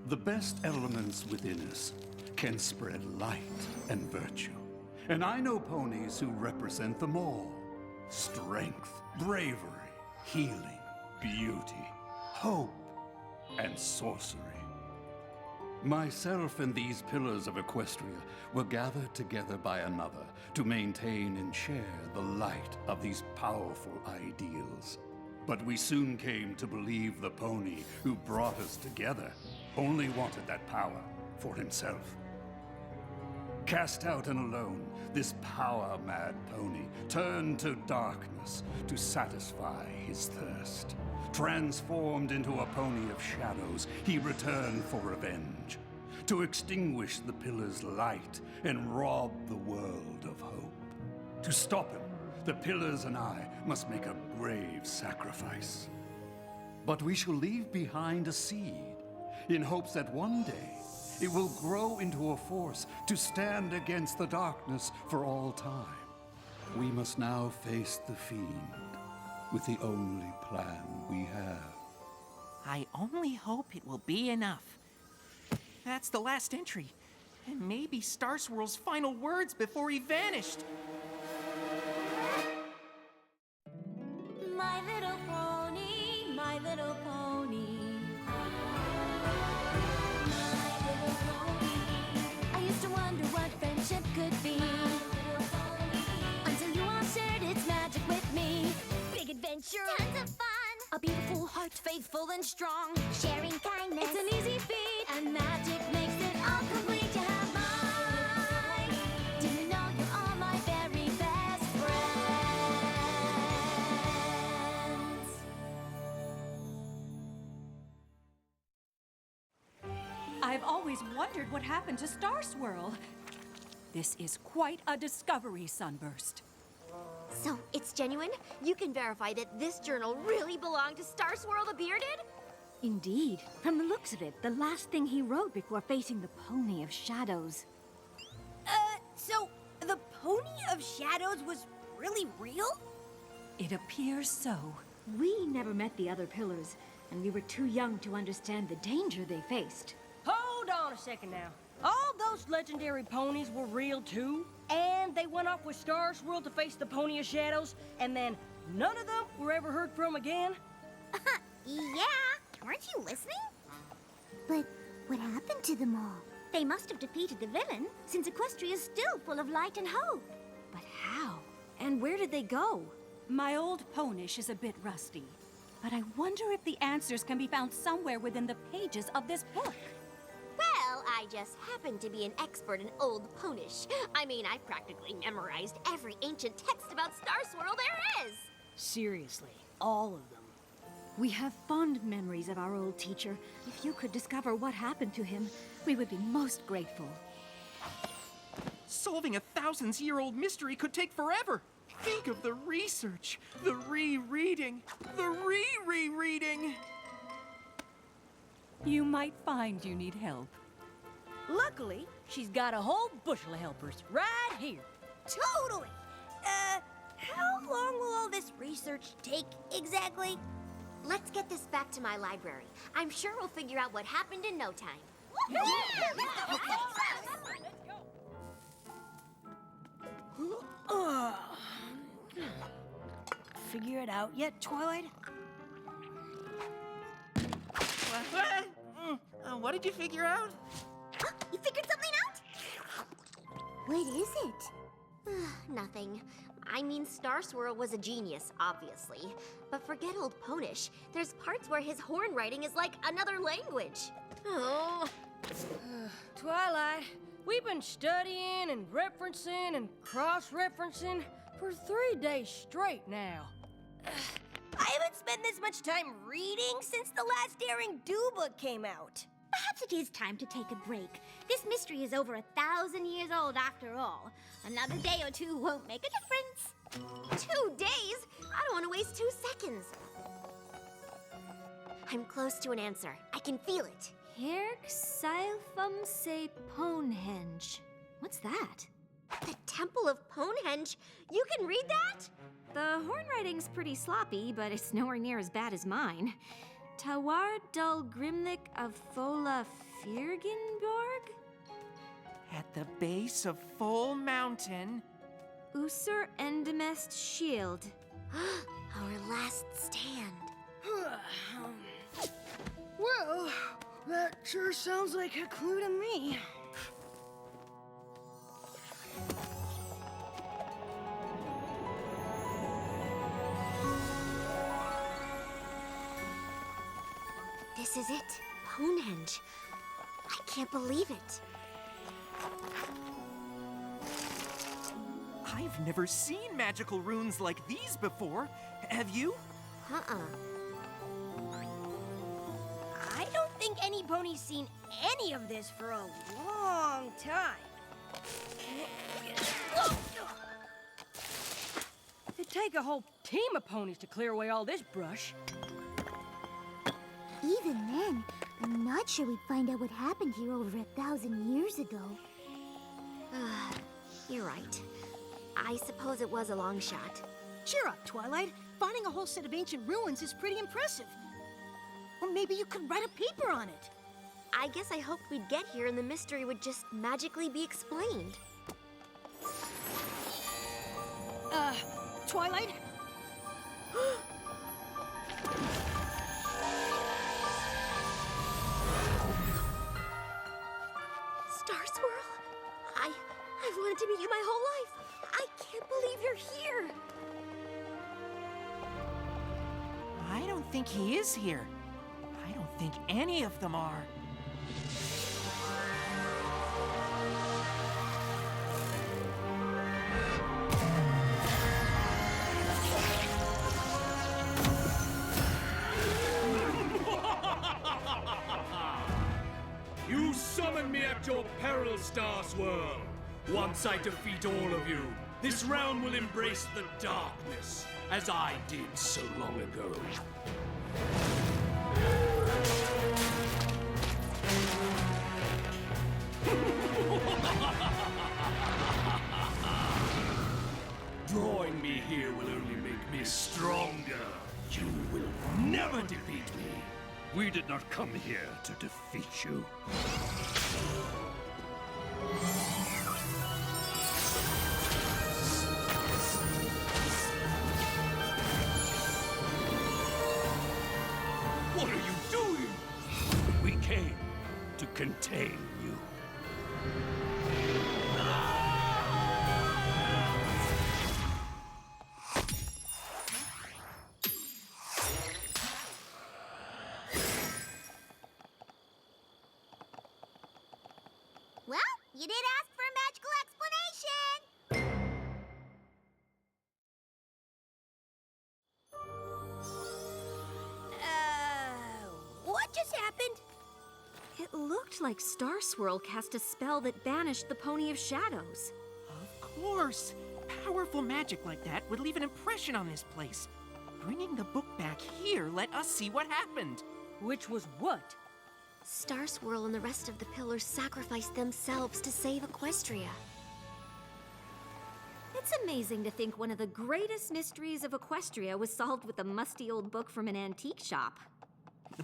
The best elements within us can spread light and virtue. And I know ponies who represent them all. Strength, bravery, healing, beauty, hope, and sorcery. Myself and these pillars of Equestria were gathered together by another to maintain and share the light of these powerful ideals. But we soon came to believe the pony who brought us together only wanted that power for himself. Cast out and alone, this power-mad pony turned to darkness to satisfy his thirst. Transformed into a pony of shadows, he returned for revenge, to extinguish the pillar's light and rob the world of hope. To stop him, the pillars and I must make a brave sacrifice. But we shall leave behind a seed, in hopes that one day it will grow into a force to stand against the darkness for all time. We must now face the fiend with the only plan we have. I only hope it will be enough. That's the last entry, and maybe Star Swirl's final words before he vanished. My little pony, my little pony. My little pony. I used to wonder what friendship could be. Until you all shared its magic with me. Big adventure. Tons of fun. A beautiful heart, faithful and strong. Sharing kindness. It's an easy feat. And magic makes it all complete. You have mine. Do you know you're all my very best friends? I've always wondered what happened to Star Swirl. This is quite a discovery, Sunburst. So, it's genuine? You can verify that this journal really belonged to Star Swirl the Bearded? Indeed. From the looks of it, the last thing he wrote before facing the Pony of Shadows. So the Pony of Shadows was really real? It appears so. We never met the other pillars, and we were too young to understand the danger they faced. Hold on a second now. All those legendary ponies were real too, and they went off with Star Swirl to face the Pony of Shadows, and then none of them were ever heard from again? Yeah. Weren't you listening? But what happened to them all? They must have defeated the villain, since Equestria is still full of light and hope. But how? And where did they go? My old Ponish is a bit rusty, but I wonder if the answers can be found somewhere within the pages of this book. Well, I just happen to be an expert in Old Ponish. I mean, I've practically memorized every ancient text about Star Swirl there is. Seriously, all of them. We have fond memories of our old teacher. If you could discover what happened to him, we would be most grateful. Solving a thousands-year-old mystery could take forever. Think of the research, the rereading, the re-rereading. You might find you need help. Luckily, she's got a whole bushel of helpers right here. Totally! How long will all this research take exactly? Let's get this back to my library. I'm sure we'll figure out what happened in no time. Figure it out yet, Twilight? What did you figure out? You figured something out? What is it? Nothing. I mean, Star Swirl was a genius, obviously. But forget Old Ponish. There's parts where his horn writing is like another language. Oh. Twilight, we've been studying and referencing and cross-referencing for 3 days straight now. I haven't spent this much time reading since the last Daring Do book came out. Perhaps it is time to take a break. This mystery is over 1,000 years old after all. Another day or two won't make a difference. 2 days? I don't want to waste 2 seconds. I'm close to an answer. I can feel it. Herg Silphum se Ponehenge. What's that? The Temple of Ponehenge? You can read that? The horn writing's pretty sloppy, but it's nowhere near as bad as mine. Tawar dul Grimlik of Fola Firgenborg? At the base of Full Mountain. Usur Endemest Shield. Our last stand. Well, that sure sounds like a clue to me. This is it. Ponehenge. I can't believe it. I've never seen magical runes like these before. Have you? Uh-uh. I don't think any pony's seen any of this for a long time. It'd take a whole team of ponies to clear away all this brush. Even then, I'm not sure we'd find out what happened here over 1,000 years ago. You're right. I suppose it was a long shot. Cheer up, Twilight. Finding a whole set of ancient ruins is pretty impressive. Or maybe you could write a paper on it. I guess I hoped we'd get here and the mystery would just magically be explained. Twilight? Star Swirl? I've wanted to meet you my whole life. I can't believe you're here. I don't think he is here. I don't think any of them are. You summon me at your peril, Star Swirl. Once I defeat all of you, this realm will embrace the darkness, as I did so long ago. Drawing me here will only make me stronger. You will never defeat me. We did not come here to defeat you. What are you doing? We came to contain you. Well, you did ask for a magical explanation! What just happened? It looked like Star Swirl cast a spell that banished the Pony of Shadows. Of course. Powerful magic like that would leave an impression on this place. Bringing the book back here let us see what happened. Which was what? Star Swirl and the rest of the pillars sacrificed themselves to save Equestria. It's amazing to think one of the greatest mysteries of Equestria was solved with a musty old book from an antique shop.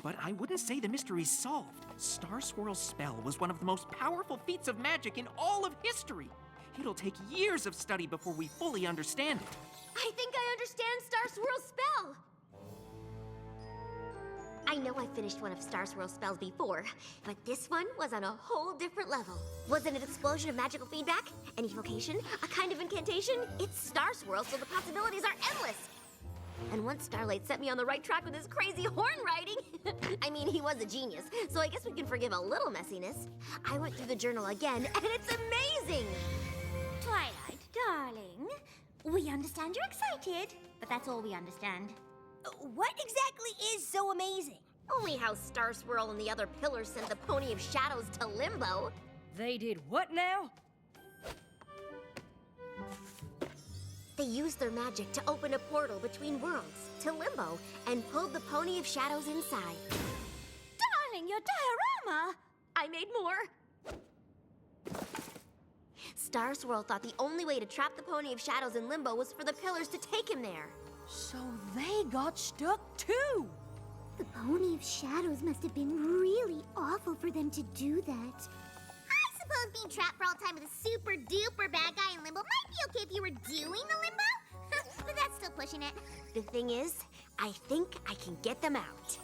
But I wouldn't say the mystery's solved. Star Swirl's spell was one of the most powerful feats of magic in all of history. It'll take years of study before we fully understand it. I think I understand Star Swirl's spell! I know I finished one of Star Swirl's spells before, but this one was on a whole different level. Was it an explosion of magical feedback? An evocation? A kind of incantation? It's Star Swirl, so the possibilities are endless! And once Starlight set me on the right track with his crazy horn riding, I mean, he was a genius, so I guess we can forgive a little messiness. I went through the journal again, and it's amazing! Twilight, darling, we understand you're excited, but that's all we understand. What exactly is so amazing? Only how Star Swirl and the other pillars sent the Pony of Shadows to Limbo. They did what now? They used their magic to open a portal between worlds, to Limbo, and pulled the Pony of Shadows inside. Darling, your diorama! I made more! Star Swirl thought the only way to trap the Pony of Shadows in Limbo was for the pillars to take him there. So they got stuck too. The Pony of Shadows must have been really awful for them to do that. I suppose being trapped for all time with a super duper bad guy in limbo might be okay if you were doing the limbo, but that's still pushing it. The thing is, I think I can get them out.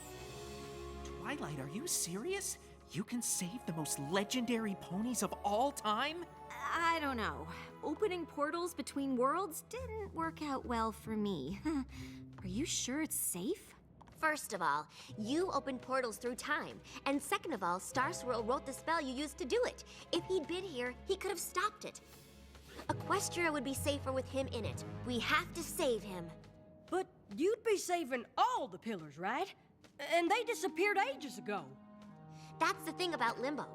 Twilight, are you serious? You can save the most legendary ponies of all time? I don't know. Opening portals between worlds didn't work out well for me. Are you sure it's safe? First of all, you opened portals through time. And second of all, Star Swirl wrote the spell you used to do it. If he'd been here, he could have stopped it. Equestria would be safer with him in it. We have to save him. But you'd be saving all the pillars, right? And they disappeared ages ago. That's the thing about Limbo.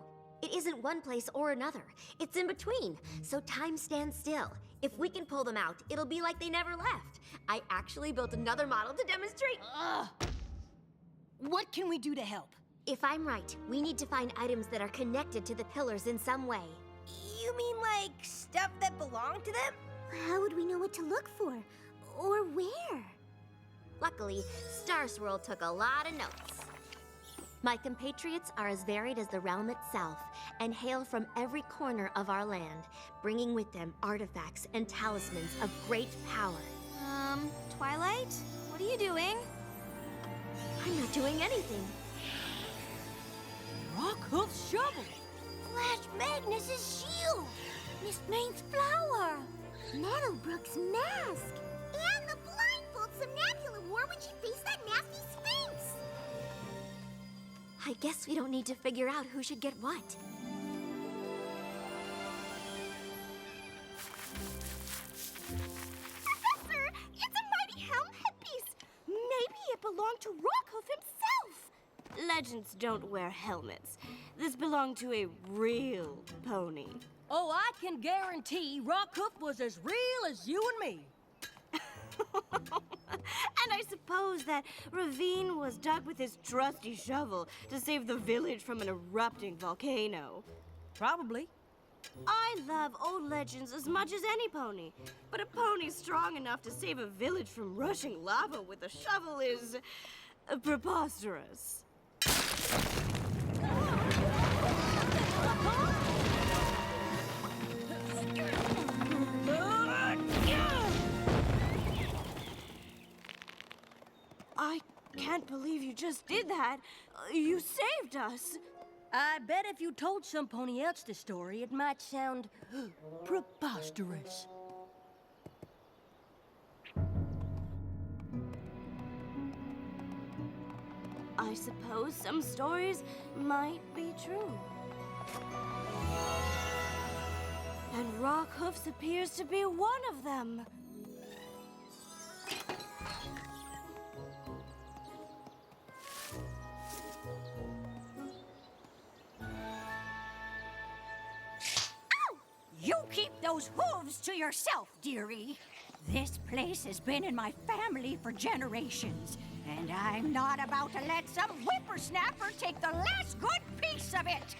It isn't one place or another. It's in between, so time stands still. If we can pull them out, it'll be like they never left. I actually built another model to demonstrate. What can we do to help? If I'm right, we need to find items that are connected to the pillars in some way. You mean like stuff that belonged to them? How would we know what to look for? Or where? Luckily, Star Swirl took a lot of notes. My compatriots are as varied as the realm itself and hail from every corner of our land, bringing with them artifacts and talismans of great power. Twilight? What are you doing? I'm not doing anything. Rockhoof's shovel! Flash Magnus's shield! Miss Maine's flower! Meadowbrook's mask! And the blindfold Somnambula wore when she faced that nasty Sphinx! I guess we don't need to figure out who should get what. Professor, it's a mighty helm headpiece! Maybe it belonged to Rockhoof himself! Legends don't wear helmets. This belonged to a real pony. Oh, I can guarantee Rockhoof was as real as you and me. And I suppose that Ravine was dug with his trusty shovel to save the village from an erupting volcano. Probably. I love old legends as much as any pony, but a pony strong enough to save a village from rushing lava with a shovel is preposterous. I can't believe you just did that. You saved us. I bet if you told some pony else the story, it might sound preposterous. I suppose some stories might be true. And Rockhoofs appears to be one of them. You keep those hooves to yourself, dearie. This place has been in my family for generations, and I'm not about to let some whippersnapper take the last good piece of it.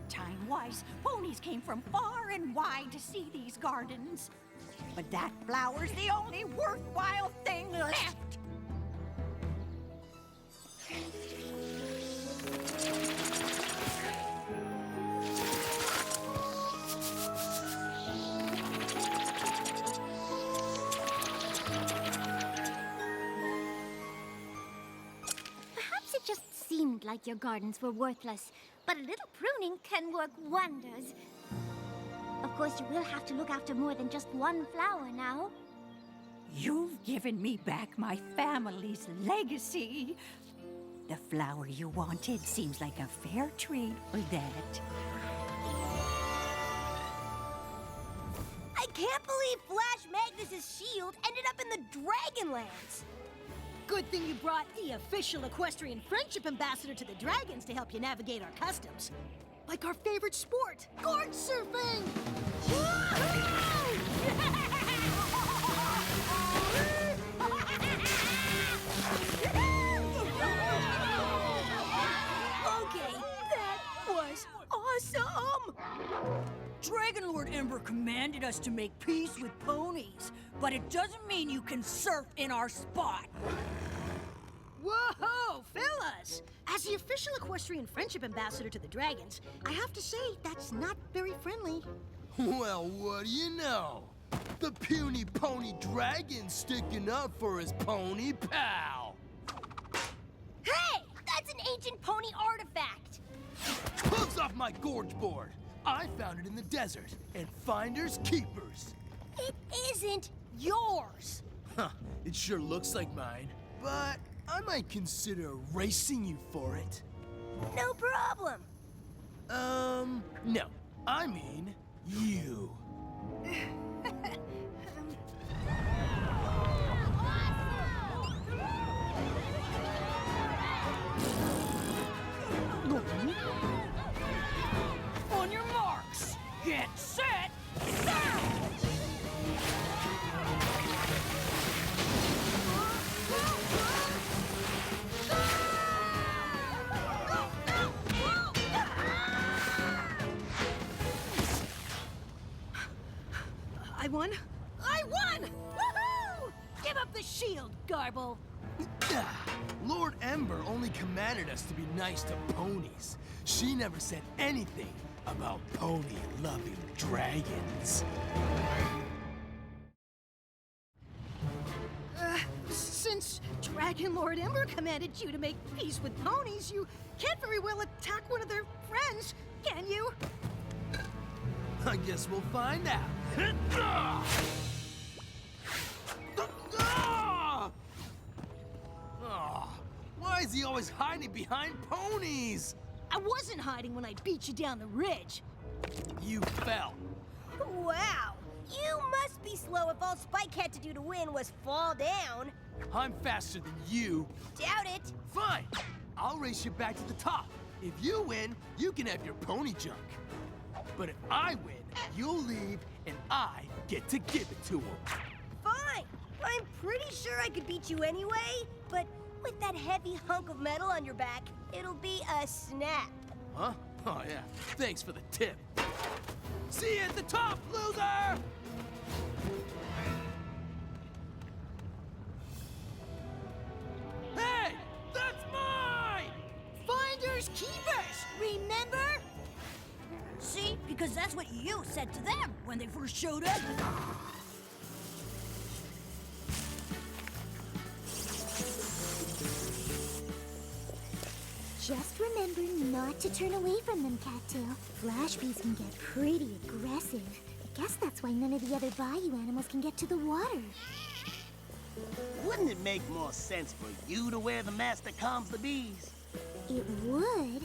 Time-wise, ponies came from far and wide to see these gardens. But that flower's the only worthwhile thing left. Perhaps it just seemed like your gardens were worthless, but a little pruning can work wonders. Of course, you will have to look after more than just one flower now. You've given me back my family's legacy. The flower you wanted seems like a fair trade for that. I can't believe Flash Magnus's shield ended up in the Dragonlands. Good thing you brought the official equestrian friendship ambassador to the dragons to help you navigate our customs. Like our favorite sport, gorge surfing! Okay, that was awesome! Dragon Lord Ember commanded us to make peace with ponies, but it doesn't mean you can surf in our spot. Whoa, fellas! As the official equestrian friendship ambassador to the Dragons, I have to say that's not very friendly. Well, what do you know? The puny pony dragon's sticking up for his pony pal. Hey! That's an ancient pony artifact! Hooves off my gorge board. I found it in the desert, and finders keepers. It isn't yours! Huh, it sure looks like mine, but I might consider racing you for it. No problem. No. I mean, you. On your marks, get set, start! I won? I won! Woohoo! Give up the shield, Garble. Lord Ember only commanded us to be nice to ponies. She never said anything about pony-loving dragons. Since Dragon Lord Ember commanded you to make peace with ponies, you can't very well attack one of their friends, can you? I guess we'll find out. Why is he always hiding behind ponies? I wasn't hiding when I beat you down the ridge. You fell. Wow! You must be slow if all Spike had to do to win was fall down. I'm faster than you. Doubt it. Fine. I'll race you back to the top. If you win, you can have your pony junk. But if I win, you'll leave and I get to give it to him. Fine. I'm pretty sure I could beat you anyway, but with that heavy hunk of metal on your back, it'll be a snap. Huh? Oh, yeah. Thanks for the tip. See you at the top, loser! Hey! That's mine! Finders keepers, remember? See, because that's what you said to them when they first showed up. Just remember not to turn away from them, Cattail. Flash bees can get pretty aggressive. I guess that's why none of the other bayou animals can get to the water. Wouldn't it make more sense for you to wear the mask that calms the bees? It would.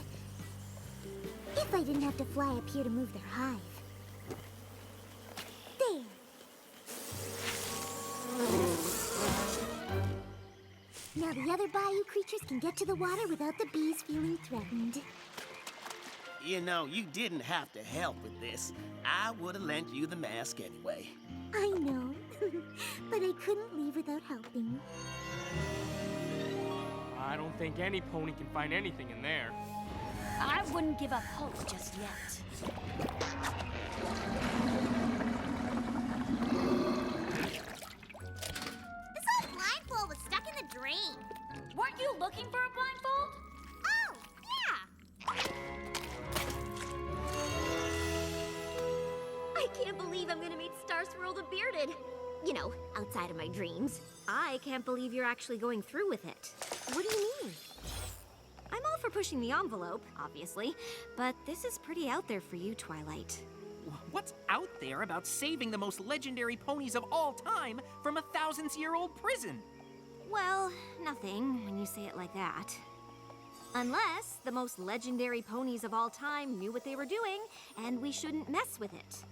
If I didn't have to fly up here to move their hive. There. Now the other bayou creatures can get to the water without the bees feeling threatened. You know, you didn't have to help with this. I would have lent you the mask anyway. I know, but I couldn't leave without helping. I don't think any pony can find anything in there. I wouldn't give up hope just yet. This old blindfold was stuck in the drain. Weren't you looking for a blindfold? Oh, yeah. I can't believe I'm gonna meet Star Swirl the Bearded. You know, outside of my dreams. I can't believe you're actually going through with it. What do you mean? I'm all for pushing the envelope, obviously, but this is pretty out there for you, Twilight. What's out there about saving the most legendary ponies of all time from a thousands-year-old prison? Well, nothing when you say it like that. Unless the most legendary ponies of all time knew what they were doing, and we shouldn't mess with it.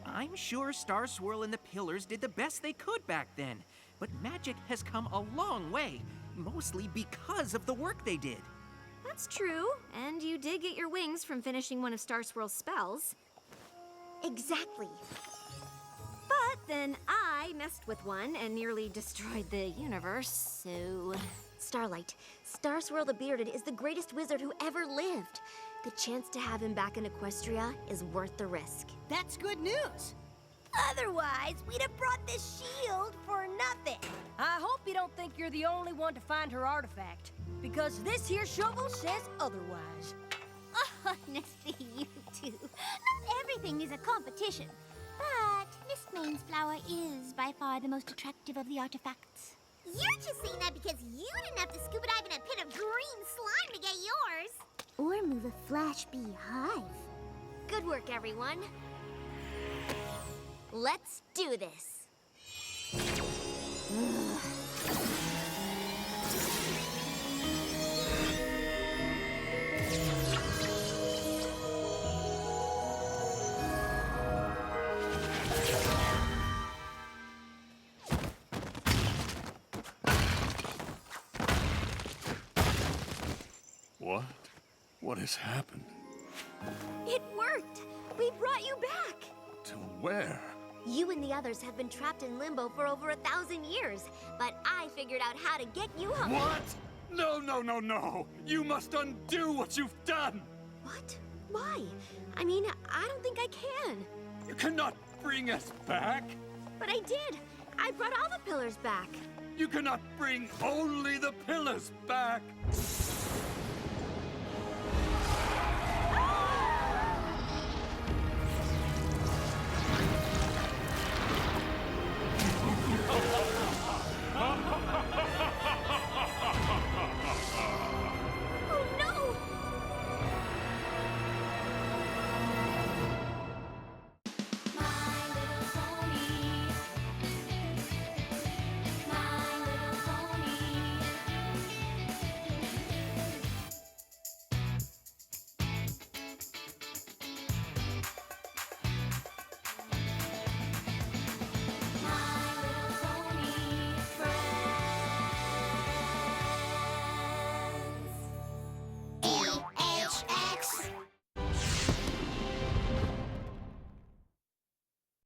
I'm sure Star Swirl and the Pillars did the best they could back then, but magic has come a long way, mostly because of the work they did. That's true, and you did get your wings from finishing one of Star Swirl's spells. Exactly. But then I messed with one and nearly destroyed the universe, so... Starlight, Star Swirl the Bearded is the greatest wizard who ever lived. The chance to have him back in Equestria is worth the risk. That's good news. Otherwise, we'd have brought this shield for nothing. I hope you don't think you're the only one to find her artifact, because this here shovel says otherwise. Honestly, you two. Not everything is a competition. But Miss Maine's flower is by far the most attractive of the artifacts. You're just saying that because you didn't have to scuba dive in a pit of green slime to get yours. Or move a flash beehive. Good work, everyone. Let's do this. What? What has happened? It worked! We brought you back! To where? You and the others have been trapped in limbo for over 1,000 years, but I figured out how to get you home. What? No, no, no, no! You must undo what you've done! What? Why? I mean, I don't think I can. You cannot bring us back! But I did! I brought all the pillars back. You cannot bring only the pillars back!